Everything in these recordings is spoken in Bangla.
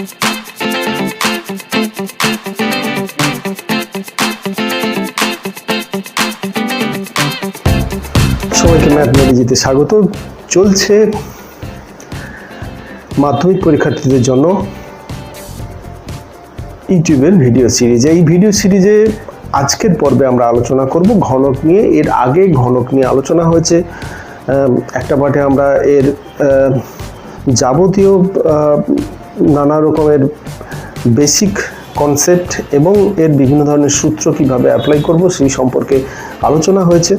সবাইকে ম্যাথমেটিক্সে স্বাগত। চলছে মাধ্যমিক পরীক্ষার্থীদের জন্য ইউটিউবের ভিডিও সিরিজ। এই ভিডিও সিরিজে আজকের পর্বে আমরা আলোচনা করব ঘনক নিয়ে। এর আগে ঘনক নিয়ে আলোচনা হয়েছে একটা পাঠে। আমরা এর যাবতীয় নানা রকমের বেসিক কনসেপ্ট এবং এর বিভিন্ন ধরনের সূত্র কিভাবে অ্যাপ্লাই করব সেই সম্পর্কে আলোচনা হয়েছে।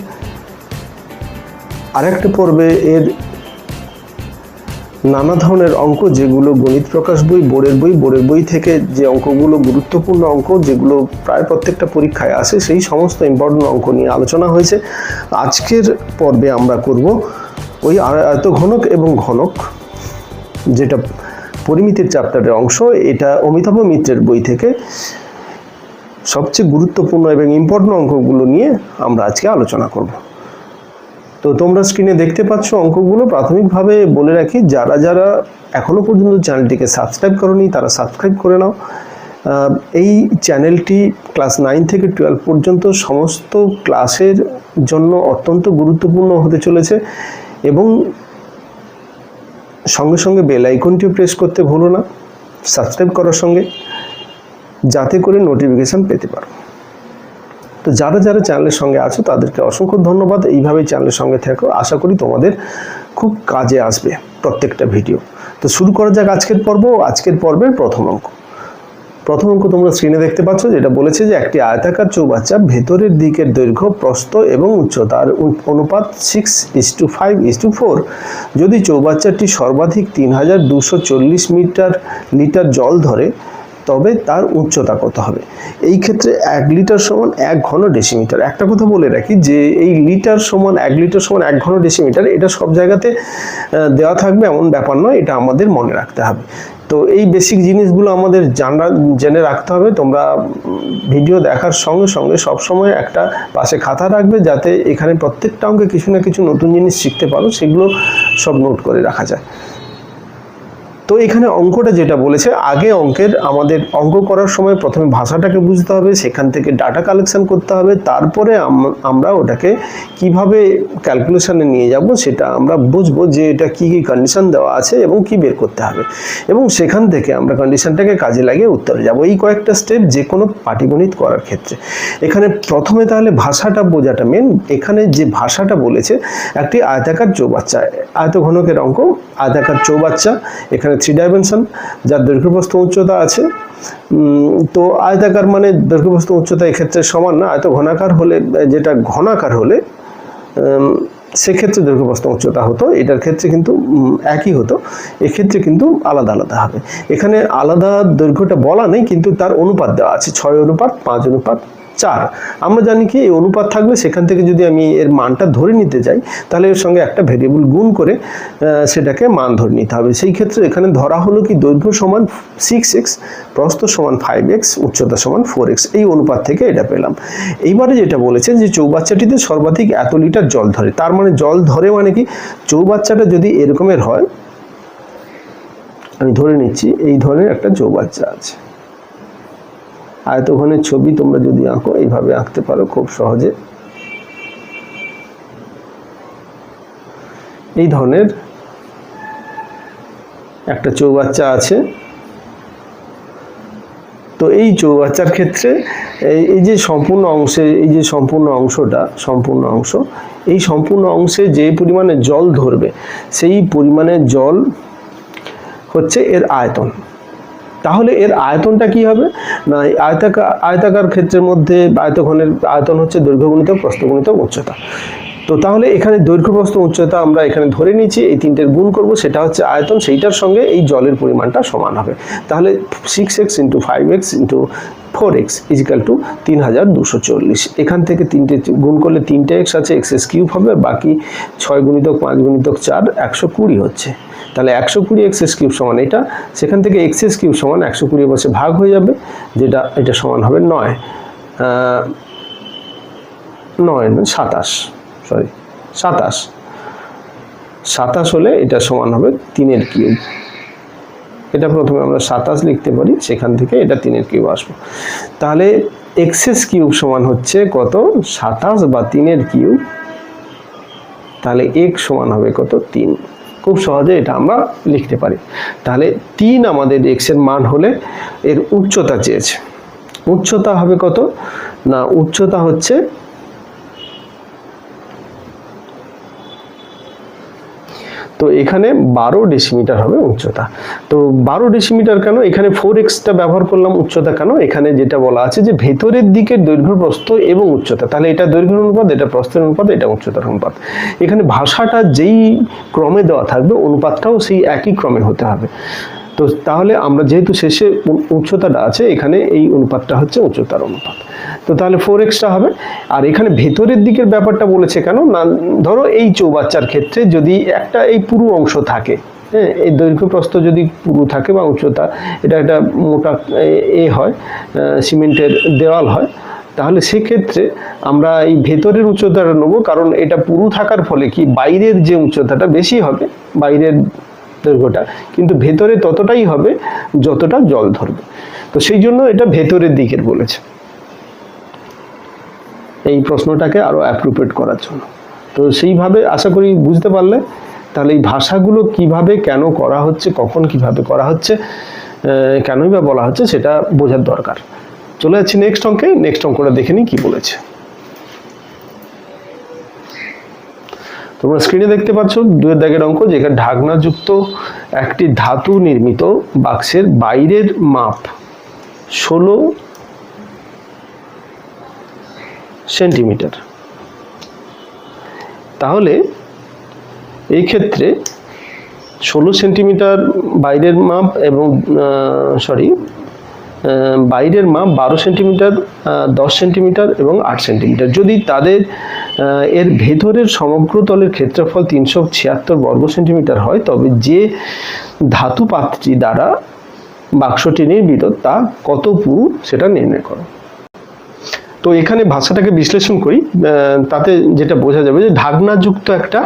আরেকটা পর্বে এর নানা ধরনের অঙ্ক, যেগুলো গণিত প্রকাশ বই, বোর্ডের বই থেকে যে অঙ্কগুলো গুরুত্বপূর্ণ অঙ্ক, যেগুলো প্রায় প্রত্যেকটা পরীক্ষায় আসে, সেই সমস্ত ইম্পর্টেন্ট অঙ্ক নিয়ে আলোচনা হয়েছে। আজকের পর্বে আমরা করব ওই আয়তঘনক এবং ঘনক, যেটা পরিমিতির চ্যাপ্টারের অংশ। এটা অমিতাভ মিত্রের বই থেকে সবচেয়ে গুরুত্বপূর্ণ এবং ইম্পর্টেন্ট অঙ্কগুলো নিয়ে আমরা আজকে আলোচনা করব। তো তোমরা স্ক্রিনে দেখতে পাচ্ছ অঙ্কগুলো। প্রাথমিকভাবে বলে রাখি, যারা যারা এখনো পর্যন্ত চ্যানেলটিকে সাবস্ক্রাইব করোনি তারা সাবস্ক্রাইব করে নাও। এই চ্যানেলটি ক্লাস 9 থেকে 12 পর্যন্ত সমস্ত ক্লাসের জন্য অত্যন্ত গুরুত্বপূর্ণ হতে চলেছে, এবং সঙ্গে সঙ্গে বেল আইকনটিও প্রেস করতে ভুলো না সাবস্ক্রাইব করার সঙ্গে, যাতে করে নোটিফিকেশান পেতে পারো। তো যারা যারা চ্যানেলের সঙ্গে আছো তাদেরকে অসংখ্য ধন্যবাদ। এইভাবেই চ্যানেলের সঙ্গে থাকো। আশা করি তোমাদের খুব কাজে আসবে প্রত্যেকটা ভিডিও। তো শুরু করা যাক আজকের পর্ব। আজকের পর্বের প্রথম অঙ্ক তোমরা স্ক্রিনে দেখতে পাচ্ছ, যেটা বলেছে যে একটি আয়তাকার চৌবাচ্চা ভেতরের দিকের দৈর্ঘ্য, প্রস্থ এবং উচ্চতার অনুপাত 6:5:4। যদি চৌবাচ্চাটি সর্বাধিক 3240 লিটার জল ধরে, তবে তার উচ্চতা কত হবে? এই ক্ষেত্রে 1 লিটার সমান 1 ঘন ডেসিমিটার। একটা কথা বলে রাখি যে এই লিটার সমান 1 লিটার সমান 1 ঘন ডেসিমিটার, এটা সব জায়গাতে দেওয়া থাকবে এমন ব্যাপার নয়, এটা আমাদের মনে রাখতে হবে। তো এই বেসিক জিনিসগুলো আমাদের জেনে রাখতে হবে। তোমরা ভিডিও দেখার সঙ্গে সঙ্গে সবসময় একটা পাশে খাতা রাখবে, যাতে এখানে প্রত্যেকটা অঙ্কে কিছু না কিছু নতুন জিনিস শিখতে পারো, সেগুলো সব নোট করে রাখা যায়। তো এখানে অঙ্কটা যেটা বলেছে, আগে আমাদের অঙ্ক করার সময় প্রথমে ভাষাটাকে বুঝতে হবে, সেখান থেকে ডাটা কালেকশন করতে হবে, তারপরে আমরা ওটাকে কিভাবে ক্যালকুলেশনে নিয়ে যাব সেটা আমরা বুঝবো, যে এটা কি কি কন্ডিশন দেওয়া আছে এবং কি বের করতে হবে, এবং সেখান থেকে আমরা কন্ডিশনটাকে কাজে লাগিয়ে উত্তরে যাব। এই কয়েকটা স্টেপ যে কোনো পাটিগণিত করার ক্ষেত্রে। এখানে প্রথমে তাহলে ভাষাটা বোঝাটা মেন। এখানে যে ভাষাটা বলেছে, একটি আয়তাকার চৌবাচ্চা, আয়তঘনকের অঙ্ক, আয়তাকার চৌবাচ্চা, এখানে 3 ডাইমেনশন, যার দৈর্ঘ্য প্রস্থ উচ্চতা আছে। তো আয়তাকার মানে দৈর্ঘ্য প্রস্থ উচ্চতা এক্ষেত্রে সমান না। ঘনাকার হলে, যেটা ঘনাকার হলে সেক্ষেত্রে দৈর্ঘ্য প্রস্থ উচ্চতা হতো, এটার ক্ষেত্রে কিন্তু একই হতো, এক্ষেত্রে কিন্তু আলাদা আলাদা হবে। এখানে আলাদা দৈর্ঘ্যটা বলা নেই, কিন্তু তার অনুপাত দেওয়া আছে 6:5:4। আমরা জানি কি এই অনুপাত থাকলে সেখান থেকে যদি আমি এর মানটা ধরে নিতে যাই, তাহলে এর সঙ্গে একটা ভেরিয়েবল গুণ করে সেটাকে মান ধরে নিতে হবে। সেই ক্ষেত্রে এখানে ধরা হলো কি দৈর্ঘ্য সমান 6x, প্রস্থ সমান 5x, উচ্চতা সমান 4x। এই অনুপাত থেকে এটা পেলাম। এইবারে যেটা বলেছে যে চৌবাচ্চাটিতে সর্বাধিক এত লিটার জল ধরে। তার মানে জল ধরে মানে কি, চৌবাচ্চাটা যদি এরকমের হয়, আমি ধরে নিচ্ছি এই ধরনের একটা চৌবাচ্চা আছে। আয়তঘনের ছবি তোমরা যদি আঁকো, এইভাবে আঁকতে পারো খুব সহজে। এই ধরনের একটা চৌবাচ্চা আছে। তো এই চৌবাচ্চার ক্ষেত্রে এই যে সম্পূর্ণ অংশে, এই যে সম্পূর্ণ অংশে যে পরিমাণে জল ধরবে, সেই পরিমাণে জল হচ্ছে এর আয়তন। তাহলে এর আয়তনটা কি হবে না, আয়তাকার ক্ষেত্রের মধ্যে আয়তঘনের আয়তন হচ্ছে দৈর্ঘ্য গুণিতক প্রস্থ গুণিতক উচ্চতা। তো তাহলে এখানে দৈর্ঘ্য প্রস্থ উচ্চতা আমরা এখানে ধরে নিচ্ছি, এই তিনটের গুণ করব, সেটা হচ্ছে আয়তন, সেইটার সঙ্গে এই জলের পরিমাণটা সমান হবে। তাহলে 6x × 5x × 4x = 3240। এখান থেকে তিনটে গুণ করলে 3টে x আছে, x³ হবে, বাকি 6 × 5 × 4 120 হচ্ছে। তাহলে 120x³ সমান এটা, সেখান থেকে x³ সমান 120 বসে ভাগ হয়ে যাবে, যেটা এটা সমান হবে 27 হলে এটা সমান হবে 3 এর কিউব। এটা প্রথমে আমরা 27 লিখতে পারি, সেখান থেকে এটা 3 কিউব আসবে। তাহলে এক্সএস কিউব সমান হচ্ছে কত? 27 বা 3 কিউব। তাহলে x সমান হবে কত? 3। খুব সহজে এটা আমরা লিখতে পারি। তাহলে 3 আমাদের x এর মান হলে এর উচ্চতা চেয়েছে। উচ্চতা হবে কত? না, উচ্চতা হচ্ছে তো এখানে 12 ডেসিমিটার হবে উচ্চতা। তো 12 ডেসিমিটার কেন? এখানে 4x-টা ব্যবহার করলাম উচ্চতা কেন? এখানে যেটা বলা আছে যে ভেতরের দিকের দৈর্ঘ্য, প্রস্থ এবং উচ্চতা। তাহলে এটা দৈর্ঘ্য অনুপাত, এটা প্রস্থের অনুপাত, এটা উচ্চতার অনুপাত। এখানে ভাষাটা যেই ক্রমে দেওয়া থাকবে অনুপাতটাও সেই একই ক্রমে হতে হবে। তো তাহলে আমরা যেহেতু শেষে উচ্চতাটা আছে, এখানে এই অনুপাতটা হচ্ছে উচ্চতার অনুপাত। তো তাহলে 4x-টা হবে। আর এখানে ভেতরের দিকের ব্যাপারটা বলেছে কেন? না, ধরো এই চৌবাচ্চার ক্ষেত্রে যদি একটা এই পুরু অংশ থাকে, হ্যাঁ, এই দৈর্ঘ্য প্রস্থ যদি পুরু থাকে বা উচ্চতা, এটা একটা মোটা হয়, সিমেন্টের দেওয়াল হয়, তাহলে সেক্ষেত্রে আমরা এই ভেতরের উচ্চতাটা নেবো, কারণ এটা পুরু থাকার ফলে কি বাইরের যে উচ্চতাটা বেশি হবে, বাইরের দৈর্ঘ্যটা, কিন্তু ভেতরে ততটাই হবে যতটা জল ধরবে। তো সেই জন্য এটা ভেতরের দিকের বলেছে, এই প্রশ্নটাকে আরো অ্যাপ্রোপ্রিয়েট করার জন্য। তো সেইভাবে আশা করি বুঝতে পারলে। তাহলে এই ভাষাগুলো কিভাবে কেন করা হচ্ছে, কখন কিভাবে করা হচ্ছে, কেনই বা বলা হচ্ছে, সেটা বোঝার দরকার। চলে যাচ্ছি নেক্সট অঙ্কে। নেক্সট অঙ্কটা দেখে নিই কি বলেছে। তোমরা স্ক্রিনে দেখতে পাচ্ছ 2 দাগের অঙ্ক, যেখানে ঢাকনাযুক্ত একটি ধাতু নির্মিত বাক্সের বাইরের মাপ 16 সেন্টিমিটার। তাহলে এই ক্ষেত্রে 16 সেন্টিমিটার বাইরের মাপ এবং বাইরের মাপ 12 সেন্টিমিটার, 10 সেন্টিমিটার এবং 8 সেন্টিমিটার। যদি তাদের এর ভেতরের সমগ্র তলের ক্ষেত্রফল 376 বর্গ সেন্টিমিটার হয়, তবে যে ধাতু পাত্রটি দ্বারা বাক্সটি নির্মিত তা কত পুরু সেটা নির্ণয় করো। তো এখানে ভাষাটাকে বিশ্লেষণ করি, তাতে যেটা বোঝা যাবে যে ঢাকনাযুক্ত একটা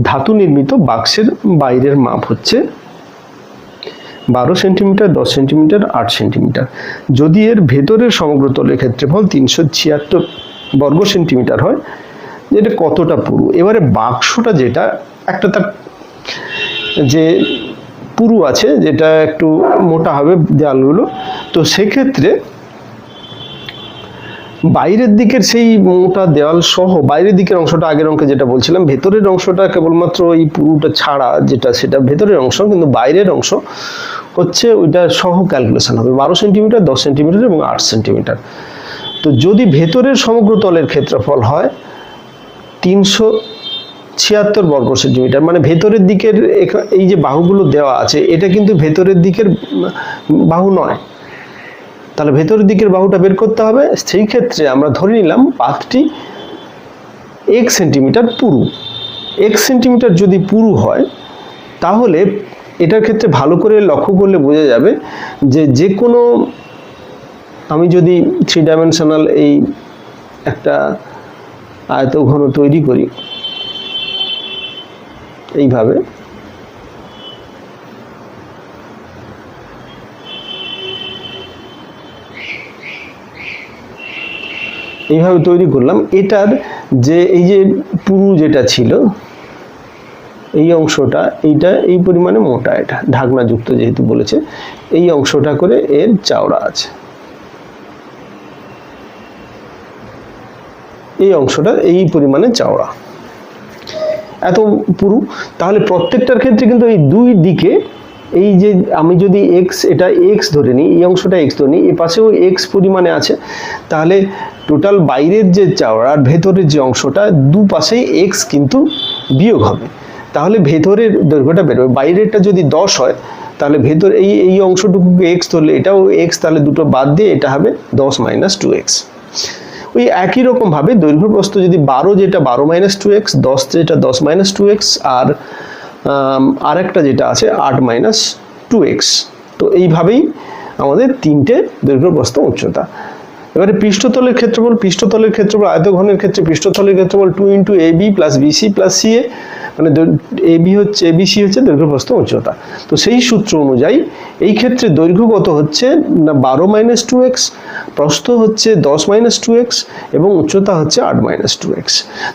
ধাতু নির্মিত বাক্সের বাইরের মাপ হচ্ছে 12 সেন্টিমিটার, 10 সেন্টিমিটার, 8 সেন্টিমিটার। যদি এর ভেতরের সমগ্র তলের ক্ষেত্রফল 376 বর্গ সেন্টিমিটার হয়, যেটা কতটা পুরু। এবারে বাক্সটা যেটা একটা তার যে পুরু আছে, যেটা একটু মোটা হবে দেয়ালগুলো, তো সেক্ষেত্রে বাইরের দিকের সেই মোটা দেওয়াল সহ বাইরের দিকের অংশটা, আগের অঙ্কে যেটা বলছিলাম, ভেতরের অংশটা কেবলমাত্র এই পুরুটা ছাড়া যেটা, সেটা ভেতরের অংশ, কিন্তু বাইরের অংশ হচ্ছে ওইটা সহ ক্যালকুলেশন হবে 12 সেন্টিমিটার, 10 সেন্টিমিটার এবং 8 সেন্টিমিটার। তো যদি ভেতরের সমগ্র তলের ক্ষেত্রফল হয় 376 বর্গ সেন্টিমিটার, মানে ভেতরের দিকের এই যে বাহুগুলো দেওয়া আছে, এটা কিন্তু ভেতরের দিকের বাহু নয়। তাহলে ভেতরের দিকের বাহুটা বের করতে হবে। সেই ক্ষেত্রে আমরা ধরে নিলাম পাতটি 1 সেন্টিমিটার পুরু। 1 সেন্টিমিটার যদি পুরু হয়, তাহলে এটার ক্ষেত্রে ভালো করে লক্ষ্য করলে বোঝা যাবে যে কোনো, আমি যদি 3 ডাইমেনশনাল এই একটা আয়তঘন তৈরি করি এইভাবে, এইভাবে তৈরি করলাম। এটার যে এই যে পুরু যেটা ছিল, এই অংশটা, এইটা এই পরিমাণে মোটা, এটা ঢাকনাযুক্ত যেহেতু বলেছে, এই অংশটা করে এর চওড়া আছে, এই অংশটা এই পরিমাণে চওড়া, এত পুরু। তাহলে প্রত্যেকটার ক্ষেত্রে কিন্তু এই দুই দিকে, এই যে আমি যদি এটা x ধরে নিই, এই অংশটা x ধরে নিই, এ পাশেও x পরিমাণে আছে, তাহলে টোটাল বাইরের যে চওড়া আর ভেতরের যে অংশটা, দুপাশেই x কিন্তু বিয়োগ হবে। তাহলে ভেতরের দৈর্ঘ্যটা বেরোবে। বাইরেরটা যদি 10 হয়, তাহলে ভেতর এই অংশটুকুকে x ধরলে এটাও x, তাহলে দুটো বাদ দিয়ে এটা হবে 10 - 2x। ওই একই রকম ভাবে দৈর্ঘ্য প্রস্থ যদি 12, যেটা 12 - 2x, 10 যেটা 10 - 2x, আর আরেকটা যেটা আছে 8 - 2x। তো এইভাবেই আমাদের তিনটে দৈর্ঘ্য প্রস্থ উচ্চতা। এবারে পৃষ্ঠতলের ক্ষেত্রফল, আয়তঘনের ক্ষেত্রে পৃষ্ঠতলের ক্ষেত্রফল 2 × AB + BC + CA, মানে এবিসি হচ্ছে দৈর্ঘ্য প্রস্থ উচ্চতা। তো সেই সূত্র অনুযায়ী এই ক্ষেত্রে দৈর্ঘ্য কত হচ্ছে না 12 - 2x, প্রস্থ হচ্ছে 10 - 2x এবং উচ্চতা হচ্ছে 8 - 2x।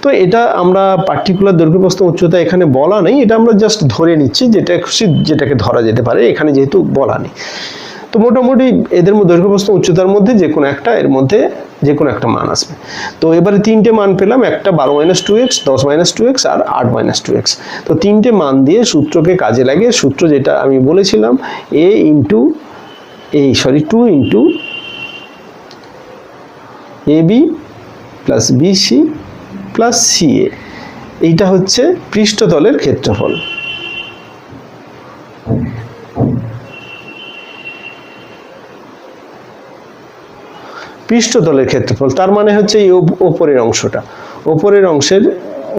তো এটা আমরা পার্টিকুলার দৈর্ঘ্য প্রস্থ উচ্চতা এখানে বলা নেই, এটা আমরা জাস্ট ধরে নিচ্ছি, যেটা খুশি যেটাকে ধরা যেতে পারে, এখানে যেহেতু বলা নেই। তো মোটামুটি এদের দৈর্ঘ্য প্রস্থ উচ্চতার মধ্যে যে কোনো একটা, এর মধ্যে যে কোনো একটা মান আসবে। তো এবারে তিনটে মান পেলাম, একটা 12 - 2x, 10 - 2x আর 8 - 2x। তো তিনটে মান দিয়ে সূত্রকে কাজে লাগিয়ে, সূত্র যেটা আমি বলেছিলাম, two into AB plus BC plus CA, এইটা হচ্ছে পৃষ্ঠতলের ক্ষেত্রফল। পৃষ্ঠতলের ক্ষেত্রফল তার মানে হচ্ছে এই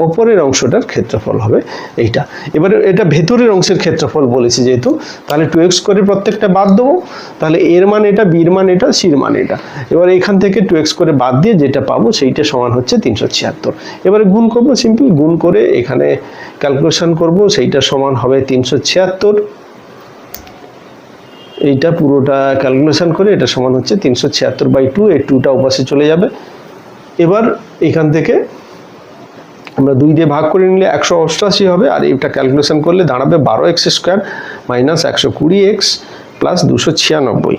ওপরের অংশটার ক্ষেত্রফল হবে এইটা। এবারে এটা ভেতরের অংশের ক্ষেত্রফল বলেছি যেহেতু, তাহলে 2x করে প্রত্যেকটা বাদ দেবো, তাহলে এর মান এটা, বির মান এটা, সির মান এটা। এবার এখান থেকে 2x করে বাদ দিয়ে যেটা পাবো সেইটা সমান হচ্ছে 376। এবারে গুণ করবো, সিম্পল গুণ করে এখানে ক্যালকুলেশন করব, সেইটা সমান হবে 376। এইটা পুরোটা ক্যালকুলেশন করে এটা সমান হচ্ছে 376/2, এই 2টা ওপাশে চলে যাবে। এবার এখান থেকে আমরা 2 দিয়ে ভাগ করে নিলে 188 হবে, আর এটা ক্যালকুলেশন করলে দাঁড়াবে 12x² - 120x প্লাস 296।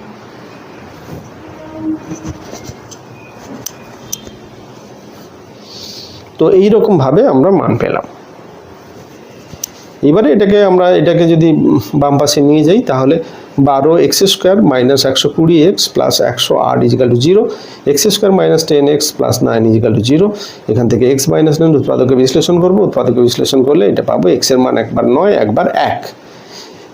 তো এইরকম ভাবে আমরা মান পেলাম। এবারে এটাকে যদি বাম পাশে নিয়ে যাই, তাহলে 12x² - 120x plus 108 = 0, x² - 10x plus 9 = 0। এখান থেকে x - 9 উৎপাদকে বিশ্লেষণ করব, উৎপাদকে বিশ্লেষণ করলে এটা পাবো x এর মান একবার 9, একবার 1।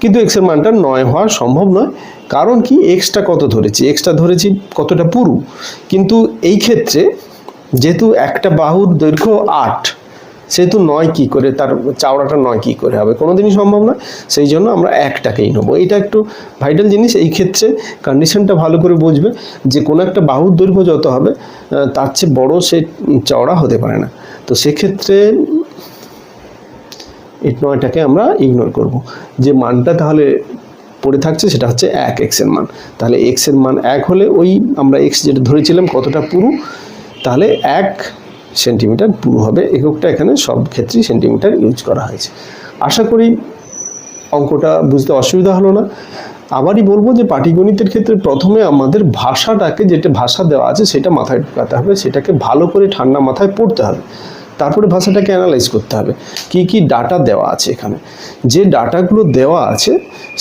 কিন্তু x এর মানটা 9 হওয়া সম্ভব নয়, কারণ কি xটা কত ধরেছি, xটা ধরেছি কতটা পুরু, কিন্তু এই ক্ষেত্রে যেহেতু একটা বাহুর দৈর্ঘ্য 8, সেহেতু 9 কি করে, তার চওড়াটা 9 কি করে হবে, কোনোদিনই সম্ভব নয়। সেই জন্য আমরা 1টাকেই নেব। এটা একটু ভাইটাল জিনিস, এই ক্ষেত্রে কন্ডিশনটা ভালো করে বুঝবে যে কোনো একটা বাহুর দৈর্ঘ্য যত হবে তার চেয়ে বড় সে চওড়া হতে পারে না। তো সেক্ষেত্রে এই 9টাকে আমরা ইগনোর করব। যে মানটা তাহলে পড়ে থাকছে সেটা হচ্ছে 1 x এর মান। তাহলে x এর মান 1 হলে ওই আমরা x যেটা ধরেছিলাম কতটা পুরু, তাহলে 1 সেন্টিমিটার পুরু হবে। এককটা এখানে সব ক্ষেত্রেই সেন্টিমিটার ইউজ করা হয়েছে। আশা করি অঙ্কটা বুঝতে অসুবিধা হলো না। আবারই বলবো যে পাটিগণিতের ক্ষেত্রে প্রথমে আমাদের ভাষাটাকে, যেটা ভাষা দেওয়া আছে সেটা মাথায় ঢোকাতে হবে, সেটাকে ভালো করে ঠান্ডা মাথায় পড়তে হবে, তারপরে ভাষাটাকে অ্যানালাইজ করতে হবে কি কি ডাটা দেওয়া আছে এখানে। যে ডাটাগুলো দেওয়া আছে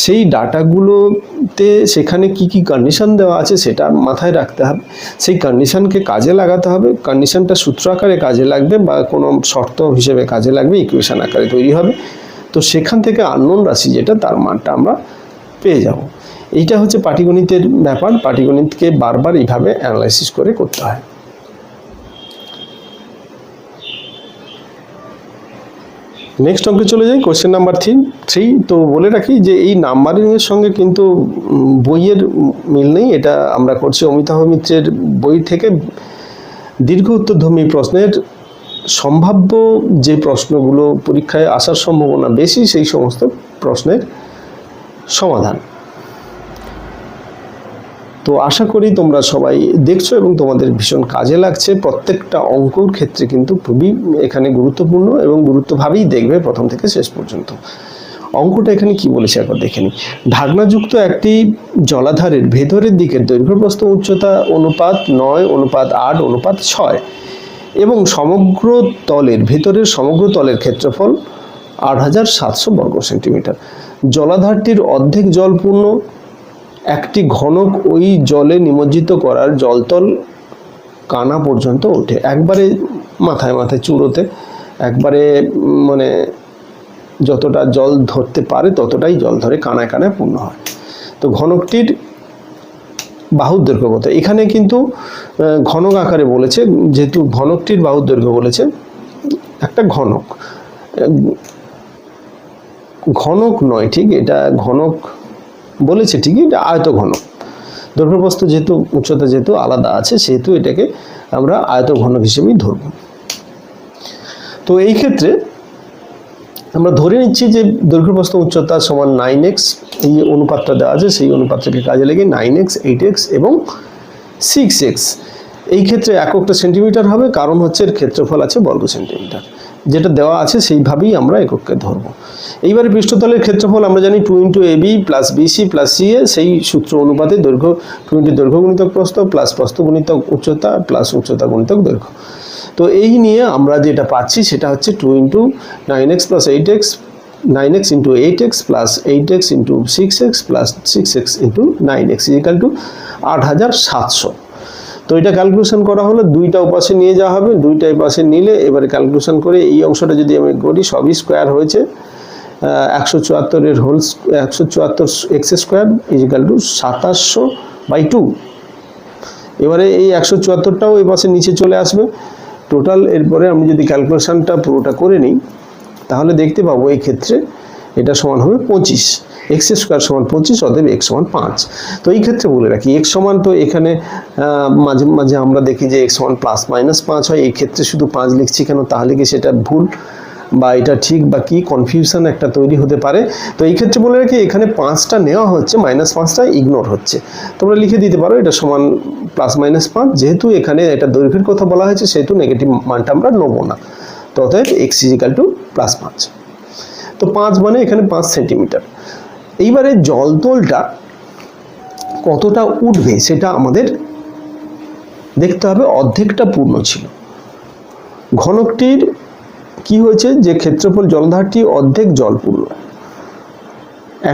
সেই ডাটাগুলোতে সেখানে কি কি কন্ডিশন দেওয়া আছে সেটা মাথায় রাখতে হবে, সেই কন্ডিশনকে কাজে লাগাতে হবে। কন্ডিশনটা সূত্র আকারে কাজে লাগবে বা কোনো শর্ত হিসেবে কাজে লাগবে, ইকুয়েশন আকারে তৈরি হবে। তো সেখান থেকে আননোন রাশি যেটা, তার মানটা আমরা পেয়ে যাব। এইটা হচ্ছে পাটিগণিতের ব্যাপার। পাটিগণিতকে বারবার এইভাবে অ্যানালাইসিস করে করতে হয়। নেক্সট অঙ্কে চলে যাই, কোশ্চেন নাম্বার 3। তো বলে রাখি যে এই নাম্বারিংয়ের সঙ্গে কিন্তু বইয়ের মিল নেই, এটা আমরা করছি অমিতাভ মিত্রের বই থেকে। দীর্ঘ উত্তরধর্মী প্রশ্নের সম্ভাব্য যে প্রশ্নগুলো পরীক্ষায় আসার সম্ভাবনা বেশি, সেই সমস্ত প্রশ্নের সমাধান। তো আশা করি তোমরা সবাই দেখছো এবং তোমাদের ভীষণ কাজে লাগছে। প্রত্যেকটা অঙ্কর ক্ষেত্রে কিন্তু খুবই এখানে গুরুত্বপূর্ণ এবং গুরুত্বভাবেই দেখবে প্রথম থেকে শেষ পর্যন্ত। অঙ্কটা এখানে কি বলেছে একবার দেখে নিই। ঢাকনাযুক্ত একটি জলাধারের ভেতরের দিকের দৈর্ঘ্য প্রস্থ উচ্চতা অনুপাত 9:8:6 এবং সমগ্র তলের ভেতরের সমগ্র তলের ক্ষেত্রফল 8700 বর্গ সেন্টিমিটার। জলাধারটির অর্ধেক জলপূর্ণ, একটি ঘনক ওই জলে নিমজ্জিত করার জলতল কানা পর্যন্ত ওঠে। একবারে মাথায় মাথায় চূড়োতে, একবারে মানে যতটা জল ধরতে পারে ততটাই জল ধরে, কানায় কানায় পূর্ণ হয়। তো ঘনকটির বাহুর দৈর্ঘ্য কত, এখানে কিন্তু ঘনক আকারে বলেছে, যেহেতু ঘনকটির বাহুর দৈর্ঘ্য বলেছে, একটা ঘনক, ঘনক নয় ঠিক, এটা ঘনক বলেছে ঠিকই, এটা আয়ত ঘনক। দৈর্ঘ্য প্রস্থ যেহেতু উচ্চতা যেহেতু আলাদা আছে, সেহেতু এটাকে আমরা আয়ত ঘনক হিসেবেই ধরব। তো এই ক্ষেত্রে আমরা ধরে নিচ্ছি যে দৈর্ঘ্য প্রস্থ উচ্চতা সমান 9x, এই অনুপাতটা দেওয়া আছে, সেই অনুপাতটাকে কাজে লেগে 9x, 8x এবং 6x, এই ক্ষেত্রে এককটা সেন্টিমিটার হবে, কারণ হচ্ছে এর ক্ষেত্রফল আছে বর্গ সেন্টিমিটার, যেটা দেওয়া আছে সেইভাবেই আমরা একককে ধরবো। এইবারে পৃষ্ঠতলের ক্ষেত্রফল আমরা জানি 2 × AB plus BC plus CA, সেই সূত্র অনুপাতে দৈর্ঘ্য 2 × দৈর্ঘ্য গুণিতক প্রস্থ প্লাস প্রস্থ গুণিতক উচ্চতা প্লাস উচ্চতা গুণিতক দৈর্ঘ্য। তো এই নিয়ে আমরা যেটা পাচ্ছি সেটা হচ্ছে 2 × 9x plus 8x, 9x × 8x plus 8x × 6x plus 6x × 9x equal to 8700। তো এটা ক্যালকুলেশন করা হলো, দুইটা উপাশে নিয়ে যাওয়া হবে, দুইটা উপাশে নিলে এবারে ক্যালকুলেশন করে এই অংশটা যদি আমি করি সবই স্কোয়ার হয়েছে, 174 whole 174x square equal to 2700/2। এবারে এই 174টাও এই পাশে নিচে চলে আসবে টোটাল। এরপরে আমি যদি ক্যালকুলেশনটা পুরোটা করে নিই তাহলে দেখতে পাবো এই ক্ষেত্রে এটা সমান হবে 25, x স্কোয়ার সমান 25, অতএব x সমান 5। তো এই ক্ষেত্রে বলে রাখি x সমান, তো এখানে মাঝে মাঝে আমরা দেখি যে x সমান +-5 হয়, এই ক্ষেত্রে শুধু 5 লিখছি কেন, তাহলে কি সেটা ভুল বা এটা ঠিক বা কি কনফিউশন একটা তৈরি হতে পারে। তো এই ক্ষেত্রে বলে রাখি এখানে 5টা নেওয়া হচ্ছে, -5টা ইগনোর হচ্ছে, তোমরা লিখে দিতে পারো এটা সমান +-5, যেহেতু এখানে এটা দৈর্ঘ্যের কথা বলা হয়েছে সেহেতু নেগেটিভ মানটা আমরা নেব না। তো অতএব x = +5। তো 5 মানে এখানে 5 সেন্টিমিটার। এইবারে জলতলটা কতটা উঠবে সেটা আমাদের দেখতে হবে। অর্ধেকটা পূর্ণ ছিল, ঘনকটির কি হয়েছে যে ক্ষেত্রফল জলধারটি অর্ধেক জলপূর্ণ,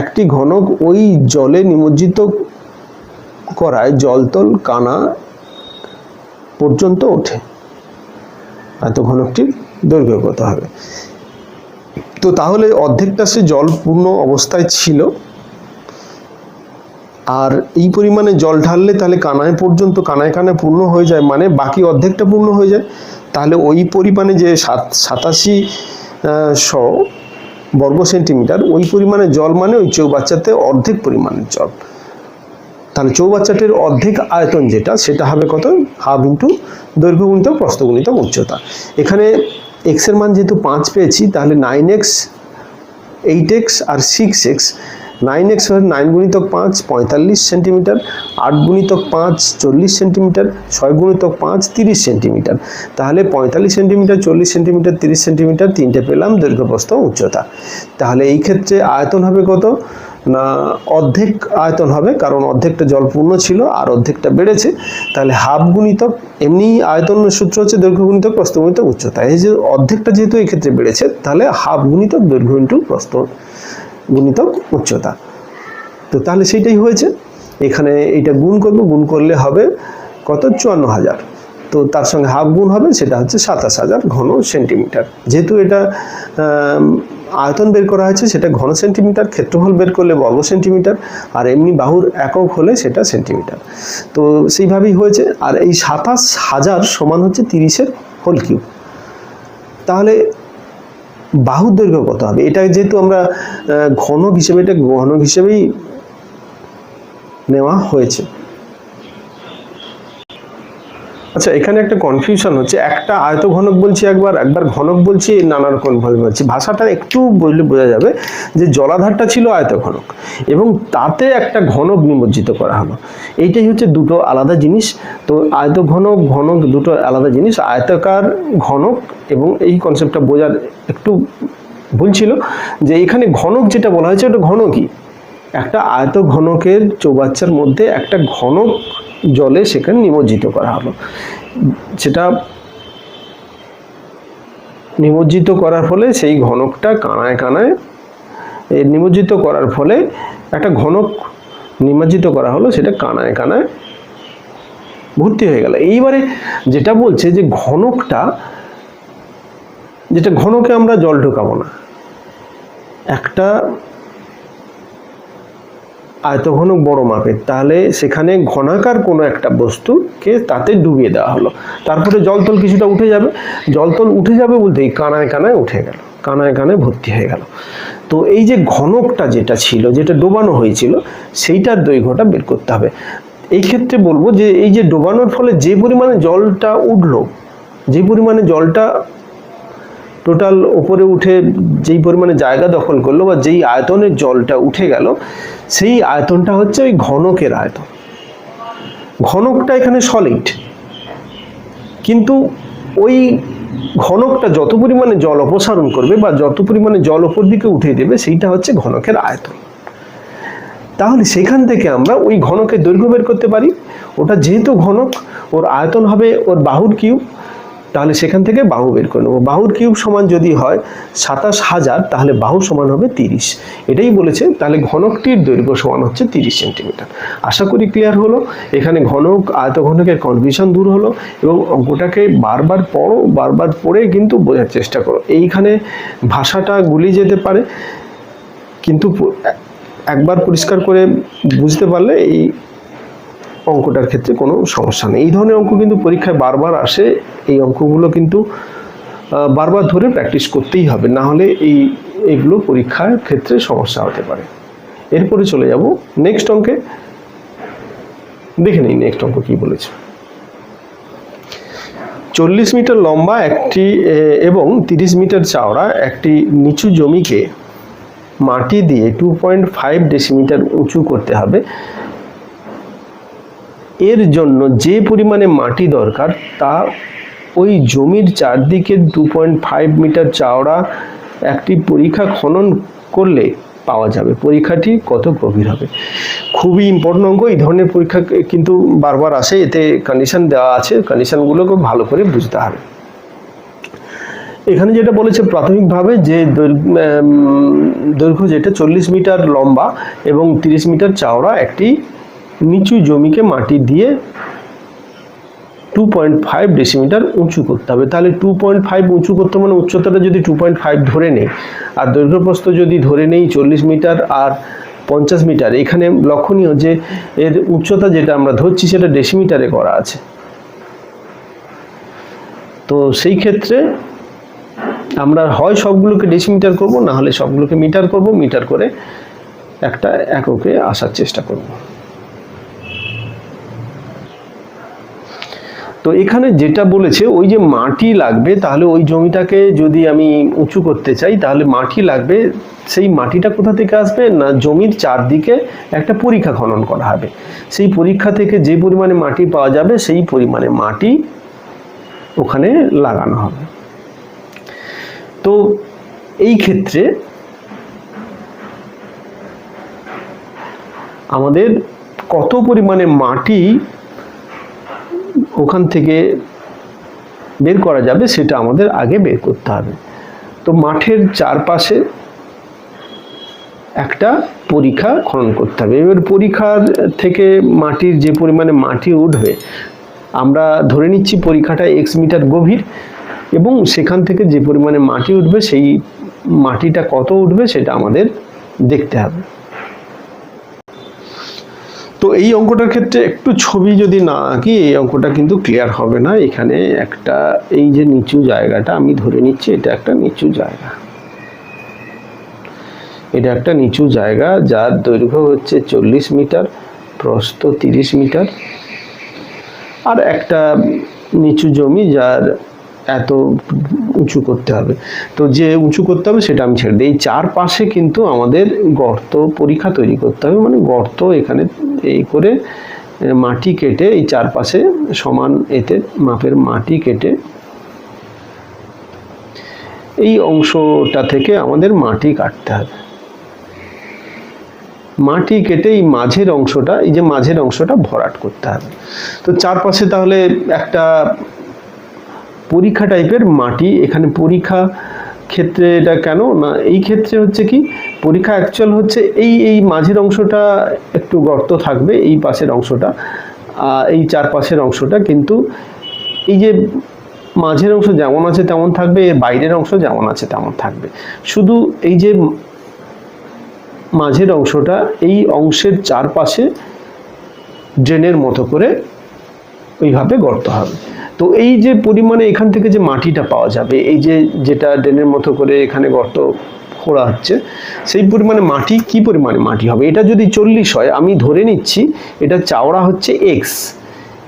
একটি ঘনক ওই জলে নিমজ্জিত করায় জলতল কানা পর্যন্ত ওঠে, এত ঘনকটির দৈর্ঘ্য কত হবে। তো তাহলে অর্ধেকটা সে জলপূর্ণ অবস্থায় ছিল, আর এই পরিমাণে জল ঢাললে তাহলে কানায় পর্যন্ত কানায় পূর্ণ হয়ে যায়, মানে বাকি অর্ধেকটা পূর্ণ হয়ে যায়। তাহলে ওই পরিমাণে যে 8700 বর্গ সেন্টিমিটার, ওই পরিমাণে জল মানে ওই চৌবাচ্চাতে অর্ধেক পরিমাণের জল। তাহলে চৌবাচ্চাটির অর্ধেক আয়তন যেটা, সেটা হবে কত, হাফ ইন্টু দৈর্ঘ্য গুণিতক প্রস্থ গুণিতক উচ্চতা। এখানে x এর মান যেহেতু 5 পেয়েছি, তাহলে 9x, 8x আর 6x, 9x হল 9 × 5 45 সেন্টিমিটার, 8 × 5 40 সেন্টিমিটার, 6 × 5 30 সেন্টিমিটার। তাহলে 45 সেন্টিমিটার, 40 সেন্টিমিটার, 30 সেন্টিমিটার, তিনটে পেলাম দৈর্ঘ্য প্রস্থ উচ্চতা। তাহলে এই ক্ষেত্রে আয়তন হবে কত না, অর্ধেক আয়তন হবে, কারণ অর্ধেকটা জলপূর্ণ ছিল আর অর্ধেকটা বেড়েছে। তাহলে হাফ গুণিতক, এমনি আয়তনের সূত্র হচ্ছে দৈর্ঘ্য গুণিতক প্রস্থ গুণিতক উচ্চতা, এই যে অর্ধেকটা যেহেতু এই ক্ষেত্রে বেড়েছে তাহলে হাফ গুণিতক দৈর্ঘ্য ইন্টু প্রস্থ গুণিতক উচ্চতা। তো তাহলে সেইটাই হয়েছে। এখানে এইটা গুণ করব, গুণ করলে হবে কত, 54,000। তো তার সঙ্গে হাফ গুণ হবে, সেটা হচ্ছে 27,000 ঘন সেন্টিমিটার। যেহেতু এটা আয়তন বের করা হয়েছে সেটা ঘন সেন্টিমিটার, ক্ষেত্রফল বের করলে বর্গ সেন্টিমিটার, আর এমনি বাহুর একক হলে সেটা সেন্টিমিটার। তো সেইভাবেই হয়েছে। আর এই 27,000 সমান হচ্ছে 30-এর হোল কিউব। তাহলে বাহুর দৈর্ঘ্য কত হবে, এটা যেহেতু আমরা ঘনক হিসেবে, এটা ঘনক হিসেবেই নেওয়া হয়েছে। আচ্ছা, এখানে একটা কনফিউশন হচ্ছে, একটা আয়তঘনক বলছি একবার ঘনক বলছি, নানা রকম ভাবে বলছি। ভাষাটা একটু বললে বোঝা যাবে যে জলাধারটা ছিল আয়তঘনক এবং তাতে একটা ঘনক নিমজ্জিত করা হলো, এইটাই হচ্ছে দুটো আলাদা জিনিস। তো আয়তঘনক ঘনক দুটো আলাদা জিনিস। আয়তাকার ঘনক, এবং এই কনসেপ্টটা বোঝার একটু ভুল ছিল যে এখানে ঘনক যেটা বলা হয়েছে ওটা ঘনকই, একটা আয়তঘনকের চৌবাচ্চার মধ্যে একটা ঘনক জলে সেখানে নিমজ্জিত করা হলো। সেটা নিমজ্জিত করার ফলে সেই ঘনকটা কানায় কানায় নিমজ্জিত করার ফলে একটা ঘনক নিমজ্জিত করা হলো, সেটা কানায় কানায় ভর্তি হয়ে গেল। এইবারে যেটা বলছে যে ঘনকটা, যেটা ঘনকে আমরা জল ঢোকাবো না, একটা আয়তঘনক বড় মাপের, তাহলে সেখানে ঘনাকার কোনো একটা বস্তুকে তাতে ডুবিয়ে দেওয়া হলো, তারপরে জলতল কিছুটা উঠে যাবে। জলতল উঠে যাবে বলতেই কানায় কানায় উঠে গেল, কানায় কানায় ভর্তি হয়ে গেল। তো এই যে ঘনকটা যেটা ছিল, যেটা ডোবানো হয়েছিল, সেইটার দৈর্ঘ্যটা বের করতে হবে। এই ক্ষেত্রে বলবো যে এই যে ডোবানোর ফলে যে পরিমাণে জলটা উঠলো, যে পরিমাণে জলটা টোটাল ওপরে উঠে যেই পরিমাণে জায়গা দখল করলো বা যেই আয়তনের জলটা উঠে গেল, সেই আয়তনটা হচ্ছে ওই ঘনকের আয়তন। ঘনকটা এখানে সলিড, কিন্তু ওই ঘনকটা যত পরিমাণে জল অপসারণ করবে বা যত পরিমাণে জল ওপর দিকে উঠে দেবে, সেইটা হচ্ছে ঘনকের আয়তন। তাহলে সেখান থেকে আমরা ওই ঘনকের দৈর্ঘ্য বের করতে পারি। ওটা যেহেতু ঘনক, ওর আয়তন হবে ওর বাহুর কিউব, তাহলে সেখান থেকে বাহু বের করে নেব। বাহুর কিউব সমান যদি হয় 27,000, তাহলে বাহু সমান হবে 30। এটাই বলেছে। তাহলে ঘনকটির দৈর্ঘ্য সমান হচ্ছে 30 সেন্টিমিটার। আশা করি ক্লিয়ার হলো। এখানে ঘনক আয়তঘনকের কনফিউশন দূর হলো, এবং অঙ্কটাকে বারবার পড়ো, বারবার পড়ে কিন্তু বোঝার চেষ্টা করো। এইখানে ভাষাটা গুলিয়ে যেতে পারে, কিন্তু একবার পরিষ্কার করে বুঝতে পারলে এই অঙ্কটার ক্ষেত্রে কোনো সমস্যা নেই। এই ধরনের অঙ্ক কিন্তু পরীক্ষায় বারবার আসে। এই অঙ্কগুলো কিন্তু বারবার ধরে প্র্যাকটিস করতেই হবে, না হলে এইগুলো পরীক্ষার ক্ষেত্রে সমস্যা হতে পারে। এরপরে চলে যাব নেক্সট অঙ্কে। দেখে নিই নেক্সট অঙ্ক কি বলেছে। 40 মিটার লম্বা একটি এবং 30 মিটার চওড়া একটি নিচু জমিকে মাটি দিয়ে 2.5 ডেসিমিটার উঁচু করতে হবে। এর জন্য যে পরিমাণে মাটি দরকার তা ওই জমির চারদিকে 2.5 মিটার চওড়া একটি পরিখা খনন করলে পাওয়া যাবে। পরীক্ষাটি কত গভীর হবে? খুবই ইম্পর্টেন্ট অঙ্ক। এই ধরনের পরীক্ষা কিন্তু বারবার আসে, এতে কন্ডিশন দেওয়া আছে, কন্ডিশনগুলোকে ভালো করে বুঝতে হবে। এখানে যেটা বলেছে প্রাথমিকভাবে যে দৈর্ঘ্য যেটা 40 মিটার লম্বা এবং 30 মিটার চওড়া একটি নিচু জমিকে মাটি দিয়ে 2.5 ডেসিমিটার উঁচু করতে হবে। তাহলে 2.5 উঁচু করতে মানে উচ্চতাটা যদি 2.5 ধরে নেই, আর দৈর্ঘ্যপ্রস্থ যদি ধরে নেই 40 মিটার আর 50 মিটার, এখানে লক্ষণীয় যে এর উচ্চতা যেটা আমরা ধরছি সেটা ডেসিমিটারে করা আছে। তো সেই ক্ষেত্রে আমরা হয় সবগুলোকে ডেসিমিটার করব, না হলে সবগুলোকে মিটার করব। মিটার করে একটা এককে আসার চেষ্টা করব। তো এখানে যেটা বলেছে ওই যে মাটি লাগবে, তাহলে ওই জমিটাকে যদি আমি উঁচু করতে চাই তাহলে মাটি লাগবে। সেই মাটিটা কোথা থেকে আসবে? না, জমির চারদিকে একটা পরিখা খনন করা হবে। সেই পরিখা থেকে যে পরিমাণে মাটি পাওয়া যাবে সেই পরিমাণে মাটি ওখানে লাগানো হবে। তো এই ক্ষেত্রে আমাদের কত পরিমাণে মাটি ওখান থেকে বের করা যাবে সেটা আমাদের আগে বের করতে হবে। তো মাঠের চারপাশে একটা পরিখা খনন করতে হবে। এবার পরিখার থেকে মাটির যে পরিমাণে মাটি উঠবে, আমরা ধরে নিচ্ছি পরিখাটা x মিটার গভীর, এবং সেখান থেকে যে পরিমাণে মাটি উঠবে সেই মাটিটা কত উঠবে সেটা আমাদের দেখতে হবে। তো এই অঙ্কটার ক্ষেত্রে একটু ছবি যদি না আঁকি এই অঙ্কটা কিন্তু ক্লিয়ার হবে না। এখানে একটা এই যে নিচু জায়গাটা আমি ধরে নিচ্ছি, এটা একটা নিচু জায়গা, এটা একটা নিচু জায়গা যার দৈর্ঘ্য হচ্ছে 40 মিটার, প্রস্থ 30 মিটার, আর একটা নিচু জমি যার এত উঁচু করতে হবে। তো যে উঁচু করতে হবে সেটা আমি ছেড়ে দিই। এই চারপাশে কিন্তু আমাদের গর্ত পরিখা তৈরি করতে হবে, মানে গর্ত এখানে এই করে মাটি কেটে এই চারপাশে সমান এতে মাপের মাটি কেটে এই অংশটা থেকে আমাদের মাটি কাটতে হবে। মাটি কেটে এই মাঝের অংশটা, এই যে মাঝের অংশটা ভরাট করতে হবে। তো চারপাশে তাহলে একটা পরিখা টাইপের মাটি, এখানে পরিখা ক্ষেত্রে এটা কেন না, এই ক্ষেত্রে হচ্ছে কি পরিখা অ্যাকচুয়াল হচ্ছে এই মাঝের অংশটা একটু গর্ত থাকবে, এই পাশের অংশটা, এই চারপাশের অংশটা, কিন্তু এই যে মাঝের অংশ যেমন আছে তেমন থাকবে, এর বাইরের অংশ যেমন আছে তেমন থাকবে। শুধু এই যে মাঝের অংশটা, এই অংশের চারপাশে ড্রেনের মতো করে ওইভাবে গর্ত হবে। তো এই যে পরিমাণে এখান থেকে যে মাটিটা পাওয়া যাবে, এই যে যেটা ড্রেনের মতো করে এখানে গর্ত খোঁড়া হচ্ছে, সেই পরিমাণে মাটি কি পরিমাণে মাটি হবে? এটা যদি 40 হয়, আমি ধরে নিচ্ছি এটা চওড়া হচ্ছে x,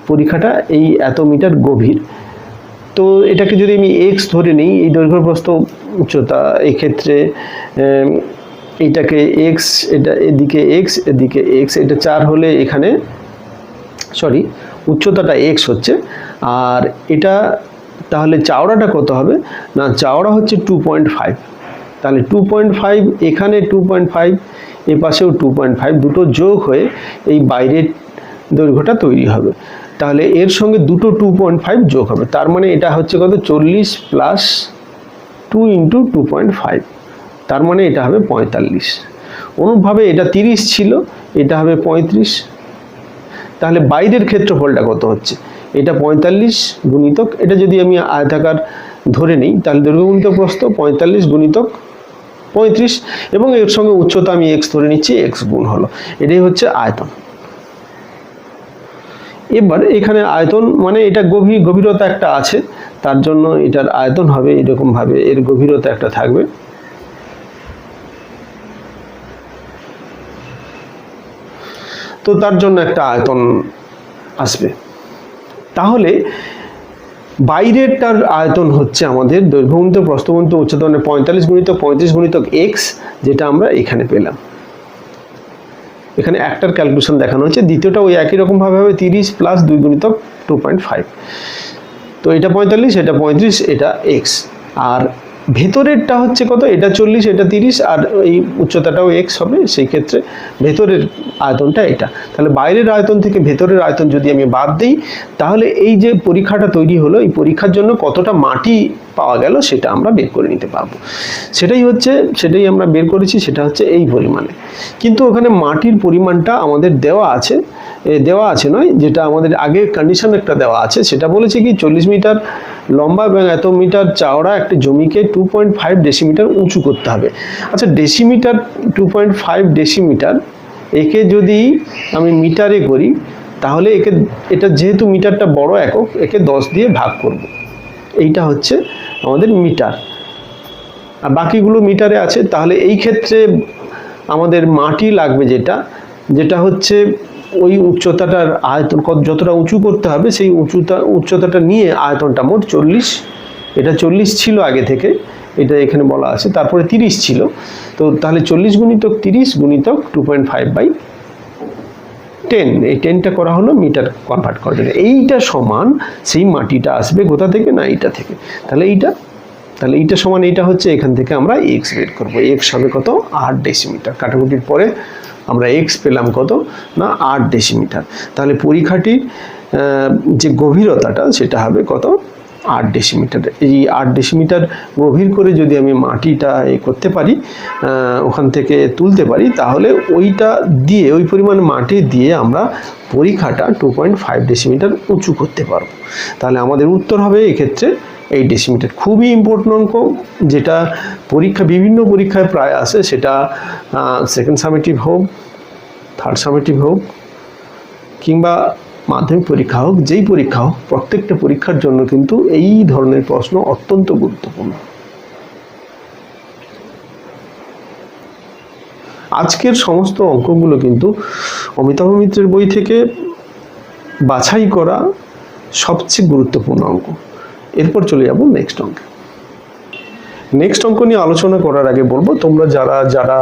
পরিখাটা এই এত মিটার গভীর, তো এটাকে যদি আমি এক্স ধরে নিই, এই দৈর্ঘ্য প্রস্থ উচ্চতা, এই ক্ষেত্রে এইটাকে এক্স, এটা এদিকে এক্স, এদিকে এক্স, এটা 4 হলে এখানে সরি উচ্চতাটা এক্স হচ্ছে, আর এটা তাহলে চওড়াটা কত হবে না, চওড়া হচ্ছে 2.5, তাহলে 2.5 এখানে 2.5, এ পাশেও 2.5, দুটো যোগ হয়ে এই বাইরের দৈর্ঘ্যটা তৈরি হবে। তাহলে এর সঙ্গে দুটো 2.5 যোগ হবে, তার মানে এটা হচ্ছে কত 40 প্লাস 2 ইন্টু 2.5, তার মানে এটা হবে 45। অনুরূপভাবে এটা 30 ছিল, এটা হবে 35। তাহলে বাইরের ক্ষেত্রফলটা কত হচ্ছে, এটা 45 গুণিতক, এটা যদি আমি আয়তাকার ধরে নিই তাহলে দৈর্ঘ্য গুণিতক প্রস্থ 45 গুণিতক 35, এবং এর সঙ্গে উচ্চতা আমি এক্স ধরে নিচ্ছি, এক্স গুণ হলো, এটাই হচ্ছে আয়তন। এবার এখানে আয়তন মানে এটা গভীরতা একটা আছে, তার জন্য এটার আয়তন হবে এরকমভাবে, এর গভীরতা একটা থাকবে, তো তার জন্য একটা আয়তন আসবে। তাহলে বাইরেরটার আয়তন হচ্ছে আমাদের দৈর্ঘ্য গুণিতক প্রস্থ গুণিতক উচ্চতা, মানে 45 গুণিতক 35 গুণিতক এক্স, যেটা আমরা এখানে পেলাম। এখানে একটার ক্যালকুলেশন দেখানো হচ্ছে, দ্বিতীয়টা ওই একই রকম ভাবে হবে 30 প্লাস 2 গুণিতক 2.5, তো এটা 45, এটা 35, এটা এক্স, আর ভেতরেরটা হচ্ছে কত, এটা 40, এটা 30, আর এই উচ্চতাটাও এক্স হবে, সেই ক্ষেত্রে ভেতরের আয়তনটা এটা। তাহলে বাইরের আয়তন থেকে ভেতরের আয়তন যদি আমি বাদ দিই, তাহলে এই যে পরীক্ষাটা তৈরি হলো, এই পরীক্ষার জন্য কতটা মাটি পাওয়া গেল সেটা আমরা বের করে নিতে পারবো। সেটাই আমরা বের করেছি, সেটা হচ্ছে এই পরিমাণে। কিন্তু ওখানে মাটির পরিমাণটা আমাদের দেওয়া আছে নয়, যেটা আমাদের আগে কন্ডিশন একটা দেওয়া আছে, সেটা বলেছে কি 40 মিটার লম্বা এবং এত মিটার চওড়া একটি জমিকে 2.5 ডেসিমিটার উঁচু করতে হবে। আচ্ছা, ডেসিমিটার 2.5 ডেসিমিটার, একে যদি আমি মিটারে করি তাহলে এটা যেহেতু মিটারটা বড় একক, একে 10 দিয়ে ভাগ করব, এইটা হচ্ছে আমাদের মিটার, আর বাকিগুলো মিটারে আছে। তাহলে এই ক্ষেত্রে আমাদের মাটি লাগবে যেটা হচ্ছে ওই উচ্চতাটার আয়তন যতটা উঁচু করতে হবে, সেই উচ্চতাটা নিয়ে আয়তনটা মোট 40, এটা 40 ছিল আগে থেকে, এটা এখানে বলা আছে, তারপরে 30 ছিল, তো তাহলে 40 গুণিতক 30 গুণিতক 2.5/10, এই 10টা করা হলো মিটার কনভার্ট করার জন্য। এইটা সমান সেই মাটিটা আসবে কোথা থেকে না, এইটা থেকে। তাহলে এইটা সমান, এইটা হচ্ছে এখান থেকে আমরা এক্স বের করবো, এক্স হবে কত 8 ডেসিমিটার। কাটাকুটির পরে আমরা এক্স পেলাম কত না 8 ডেসিমিটার। তাহলে পরীক্ষাটির যে গভীরতাটা সেটা হবে কত 8 ডেসিমিটার। এই 8 ডেসিমিটার গভীর করে যদি আমি মাটিটা করতে পারি, ওখান থেকে তুলতে পারি, তাহলে ওই পরিমাণ মাটি দিয়ে আমরা পরীক্ষাটা 2.5 ডেসিমিটার উঁচু করতে পারবো। তাহলে আমাদের উত্তর হবে এক্ষেত্রে 8 ডেসিমিটার। খুবই ইম্পর্টেন্ট অঙ্ক, যেটা বিভিন্ন পরীক্ষায় প্রায় আসে, সেটা সেকেন্ড সামেটিভ হোক, থার্ড সামেটিভ হোক, কিংবা মাধ্যমিক পরীক্ষা হোক, যেই পরীক্ষা হোক, প্রত্যেকটা পরীক্ষার জন্য কিন্তু এই ধরনের প্রশ্ন অত্যন্ত গুরুত্বপূর্ণ। আজকের সমস্ত অঙ্কগুলো কিন্তু অমিতাভ মিত্রের বই থেকে বাছাই করা সবচেয়ে গুরুত্বপূর্ণ অঙ্ক। এরপর চলে যাব নেক্সট অঙ্কে। নেক্সট অঙ্ক নিয়ে আলোচনা করার আগে বলবো, তোমরা যারা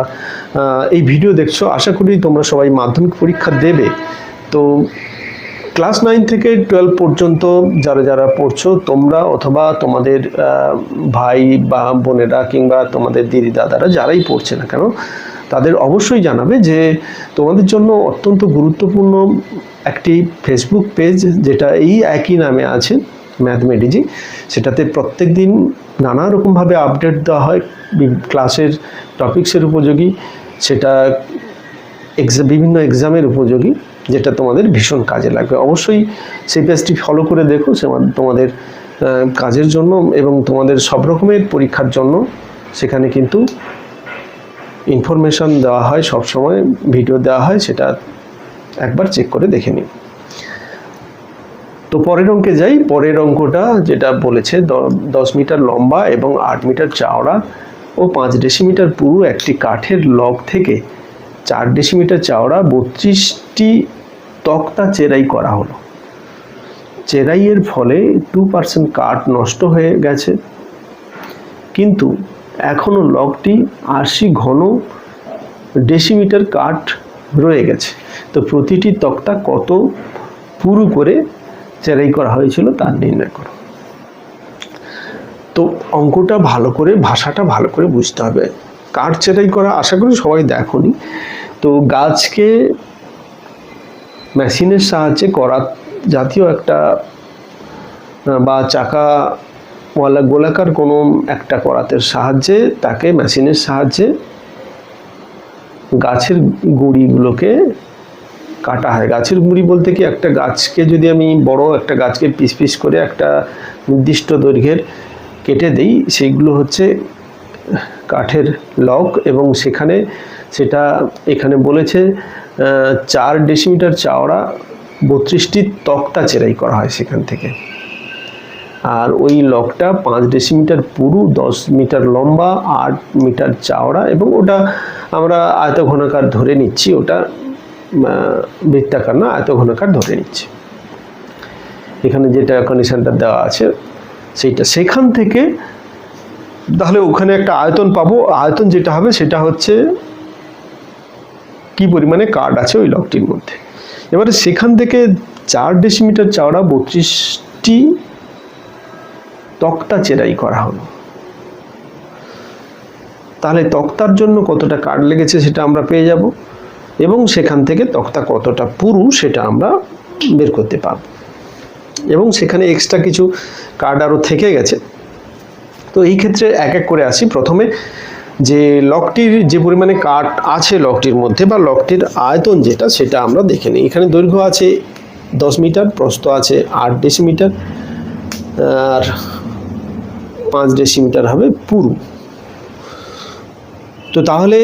এই ভিডিও দেখছো, আশা করি তোমরা সবাই মাধ্যমিক পরীক্ষা দেবে। তো ক্লাস 9 থেকে 12 পর্যন্ত যারা পড়ছো, তোমরা অথবা তোমাদের ভাই বা বোনেরা কিংবা তোমাদের দিদি দাদারা যারাই পড়ছে না কেন, তাদের অবশ্যই জানাবে যে তোমাদের জন্য অত্যন্ত গুরুত্বপূর্ণ একটি ফেসবুক পেজ, যেটা এই একই নামে আছে, ম্যাথমেটিজি। সেটাতে প্রত্যেক দিন নানা রকমভাবে আপডেট দেওয়া হয় ক্লাসের টপিক্সের উপযোগী, সেটা বিভিন্ন এক্সামের উপযোগী, যেটা তোমাদের ভীষণ কাজে লাগবে। অবশ্যই সেই পেজটি ফলো করে দেখো, তোমাদের কাজের জন্য এবং তোমাদের সব রকমের পরীক্ষার জন্য সেখানে কিন্তু ইনফরমেশন দেওয়া হয়, সবসময় ভিডিও দেওয়া হয়, সেটা একবার চেক করে দেখে নিন। তো পরের অঙ্কে যাই। পরের অঙ্কটা যেটা বলেছে 10 মিটার লম্বা এবং 8 মিটার চওড়া ও 5 ডেসিমিটার পুরু একটি কাঠের লগ থেকে 4 ডেসিমিটার চওড়া 32টি তক্তা চেরাই করা হলো। চেরাইয়ের ফলে 2% কাঠ নষ্ট হয়ে গেছে, কিন্তু এখনো লগটি 80 ঘন ডেসিমিটার কাঠ রয়ে গেছে। তো প্রতিটি তক্তা কত পুরু করে চেরাই করা হয়েছিল তা নির্ণয় করো। তো অঙ্কটা ভালো করে, ভাষাটা ভালো করে বুঝতে হবে। কাঠ চেরাই করা আশা করি সবাই দেখোনি। তো গাছকে মেশিনের সাহায্যে করা জাতীয় একটা বা চাকাওয়ালা গোলাকার কোনো একটা করাতের সাহায্যে তাকে মেশিনের সাহায্যে গাছের গুঁড়িগুলোকে কাটা হয়। গাছের গুঁড়ি বলতে কি, একটা গাছকে যদি আমি বড় একটা গাছকে পিস পিস করে একটা নির্দিষ্ট দৈর্ঘ্যের কেটে দেই, সেইগুলো হচ্ছে কাঠের লগ, এবং সেখানে সেটা এখানে বলেছে 4 ডেসিমিটার চওড়া 32টি তক্তা চেরাই করা হয় সেখান থেকে। আর ওই লগটা 5 ডেসিমিটার পুরু, 10 মিটার লম্বা, 8 মিটার চওড়া, এবং ওটা আমরা আয়তঘনাকার ধরে নিচ্ছি, ওটা বৃত্তাকার না, আয়তঘনাকার ধরে নিচ্ছি। এখানে যেটা কন্ডিশনটা দেওয়া আছে সেইটা, সেখান থেকে তাহলে ওখানে একটা আয়তন পাবো। আয়তন যেটা হবে সেটা হচ্ছে কি পরিমাণে কাঠ আছে ওই লগটির মধ্যে। এবারে সেখান থেকে 4 ডেসিমিটার চওড়া 32টি তক্তা চেরাই করা হলো। তাহলে তক্তার জন্য কতটা কাঠ লেগেছে সেটা আমরা পেয়ে যাব, এবং সেখান থেকে তক্তা কতটা পুরু সেটা আমরা বের করতে পারব। এবং সেখানে এক্সট্রা কিছু কাঠ আরও থেকে গেছে। তো এই ক্ষেত্রে এক এক করে আসি। প্রথমে যে লগটির যে পরিমাণে কাঠ আছে লগটির মধ্যে, বা লগটির আয়তন যেটা, সেটা আমরা দেখে নিই। এখানে দৈর্ঘ্য আছে 10 মিটার, প্রস্থ আছে 8 ডেসিমিটার, আর 5 ডেসিমিটার হবে পুরু। তো তাহলে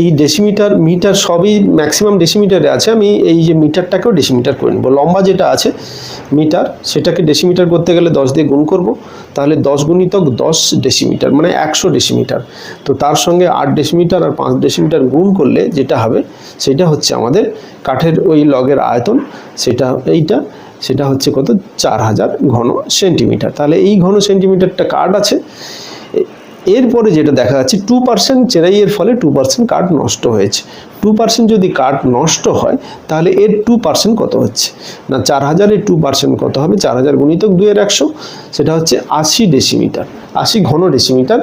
এই ডেসিমিটার মিটার সবই ম্যাক্সিমাম ডেসিমিটারে আছে। আমি এই যে মিটারটাকেও ডেসিমিটার করে নেব। লম্বা যেটা আছে মিটার, সেটাকে ডেসিমিটার করতে গেলে 10 দিয়ে গুণ করব, তাহলে 10 গুণিতক 10 ডেসিমিটার মানে 100 ডেসিমিটার। তো তার সঙ্গে 8 ডেসিমিটার আর 5 ডেসিমিটার গুণ করলে যেটা হবে সেটা হচ্ছে আমাদের কাঠের ওই লগের আয়তন। সেটা হচ্ছে কত, 4000 ঘন সেন্টিমিটার। তাহলে এই ঘন সেন্টিমিটারটা কাঠ আছে। এরপরে যেটা দেখা যাচ্ছে 2% চেরাইয়ের ফলে 2% কাঠ নষ্ট হয়েছে। 2% যদি কাঠ নষ্ট হয় তাহলে এর 2% কত হচ্ছে না, 4000-এর 2% কত হবে, 4000 গুণিতক 2-এর 100, সেটা হচ্ছে 80 ডেসিমিটার, 80 ঘন ডেসিমিটার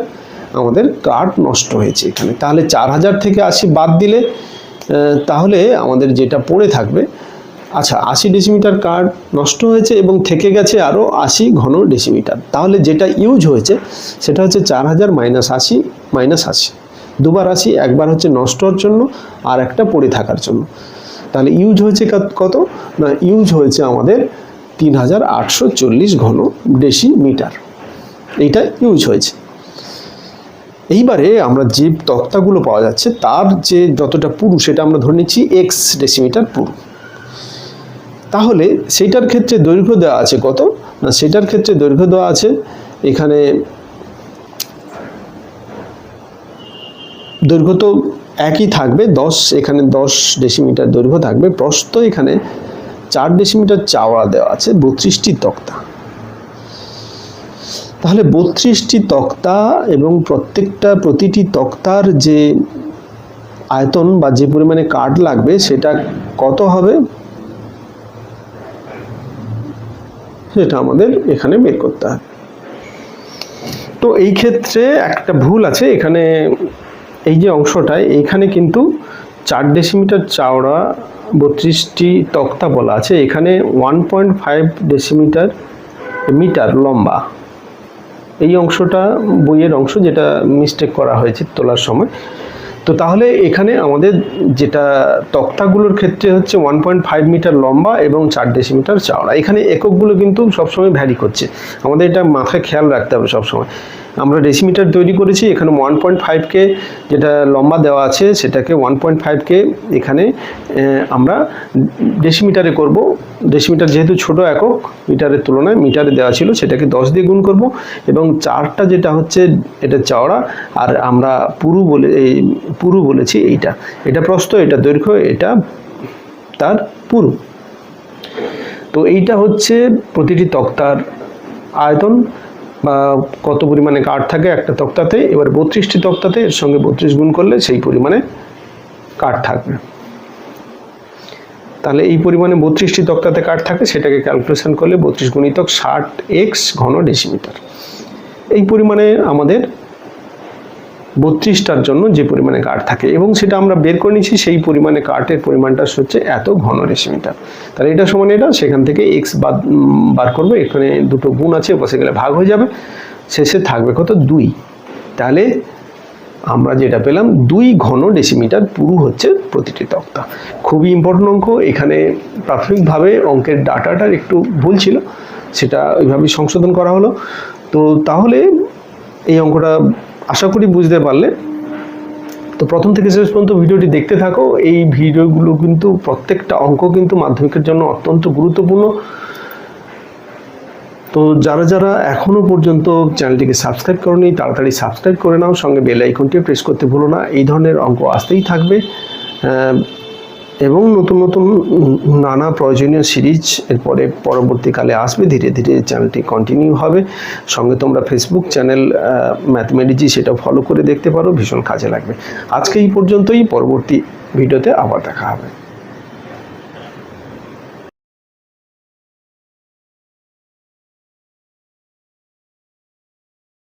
আমাদের কাঠ নষ্ট হয়েছে এখানে। তাহলে 4000 থেকে 80 বাদ দিলে তাহলে আমাদের যেটা পড়ে থাকবে, আচ্ছা 80 ডেসিমিটার কাঠ নষ্ট হয়েছে এবং থেকে গেছে আরও 80 ঘন ডেসিমিটার। তাহলে যেটা ইউজ হয়েছে সেটা হচ্ছে 4000 মাইনাস 80 মাইনাস 80, দুবার 80, একবার হচ্ছে নষ্ট হওয়ার জন্য আর একটা পড়ে থাকার জন্য। তাহলে ইউজ হয়েছে কত না, ইউজ হয়েছে আমাদের 3840 ঘন ডেসিমিটার, এইটা ইউজ হয়েছে। এইবারে আমরা যে তক্তাগুলো পাওয়া যাচ্ছে তার যে যতটা পুরু সেটা আমরা ধরে নিচ্ছি x ডেসিমিটার পুরু। তাহলে সেইটার ক্ষেত্রে দৈর্ঘ্য দেওয়া আছে কত না, সেটার ক্ষেত্রে দৈর্ঘ্য দেওয়া আছে এখানে, দৈর্ঘ্য তো একই থাকবে 10, এখানে 10 ডেসিমিটার দৈর্ঘ্য থাকবে। প্রস্থ এখানে 4 ডেসিমিটার চওড়া দেওয়া আছে, 32টি তক্তা। তাহলে 32টি তক্তা এবং প্রতিটি তক্তার যে আয়তন বা যে পরিমাণে কাঠ লাগবে সেটা কত হবে সেটা আমাদের এখানে বের করতে হবে। তো এই ক্ষেত্রে একটা ভুল আছে এখানে, এই যে অংশটায় এইখানে কিন্তু 4 ডেসিমিটার চওড়া 32টি তক্তা বলা আছে, এখানে 1.5 ডেসিমিটার মিটার লম্বা। এই অংশটা বইয়ের অংশ, যেটা মিস্টেক করা হয়েছে তোলার সময়। তো তাহলে এখানে আমাদের যেটা তক্তাগুলোর ক্ষেত্রে হচ্ছে 1.5 মিটার লম্বা এবং 4 ডেসিমিটার চওড়া। এখানে এককগুলো কিন্তু সবসময় ভ্যারি করছে, আমাদের এটা মাথায় খেয়াল রাখতে হবে সবসময়। আমরা ডেসিমিটার তৈরি করেছি, এখানে 1.5কে যেটা লম্বা দেওয়া আছে সেটাকে 1.5কে এখানে আমরা ডেসিমিটারে করব। ডেসিমিটার যেহেতু ছোট একক, মিটারের তুলনায় মিটারে দেওয়া ছিল, সেটাকে 10 দিয়ে গুণ করব, এবং 4টা যেটা হচ্ছে এটা চওড়া, আর আমরা পুরু বলেছি এটা প্রস্থ, এটা দৈর্ঘ্য, এটা তার পুরু। তো এইটা হচ্ছে প্রতিটি তক্তার আয়তন বা কত পরিমাণে কাঠ থাকে একটা তক্তাতে। এবার 32টি তক্তাতে এর সঙ্গে 32 গুণ করলে সেই পরিমাণে কাঠ থাকবে। তাহলে এই পরিমাণে 32টি তক্তাতে কাঠ থাকে, সেটাকে ক্যালকুলেশন করলে 32 গুণিতক 60x ঘন ডেসিমিটার। এই পরিমাণে আমাদের 32টার জন্য যে পরিমাণে কাঠ থাকে, এবং সেটা আমরা বের করে নিচ্ছি সেই পরিমাণে কাঠের পরিমাণটা হচ্ছে এত ঘন ডেসিমিটার। তাহলে এটা সমান এটা, সেখান থেকে x বার করবো, এখানে দুটো গুণ আছে, বসে গেলে ভাগ হয়ে যাবে, শেষে থাকবে কত 2। তাহলে আমরা যেটা পেলাম 2 ঘন ডেসিমিটার পুরু হচ্ছে প্রতিটি তক্তা। খুবই ইম্পর্টেন্ট অঙ্ক। এখানে প্রাথমিকভাবে অঙ্কের ডাটাটার একটু ভুল ছিল, সেটা ওইভাবেই সংশোধন করা হলো। তো তাহলে এই অঙ্কটা আশা করি বুঝতে পারলে। তো প্রথম থেকে শেষ পর্যন্ত ভিডিওটি দেখতে থাকো। এই ভিডিওগুলো কিন্তু প্রত্যেকটা অঙ্ক কিন্তু মাধ্যমিকের জন্য অত্যন্ত গুরুত্বপূর্ণ। তো যারা যারা এখনো পর্যন্ত চ্যানেলটিকে সাবস্ক্রাইব করোনি, তাড়াতাড়ি সাবস্ক্রাইব করে নাও, সঙ্গে বেল আইকনটি প্রেস করতে ভুলো না। এই ধরনের অঙ্ক আসতেই থাকবে, এবং নতুন নতুন নানা প্রয়োজনীয় সিরিজ এরপরে পরবর্তীকালে আসবে। ধীরে ধীরে চ্যানেলটি কন্টিনিউ হবে। সঙ্গে তোমরা ফেসবুক চ্যানেল ম্যাথমেটিজি সেটা ফলো করে দেখতে পারো, ভীষণ কাজে লাগবে। আজকে এই পর্যন্তই, পরবর্তী ভিডিওতে আবার দেখা হবে।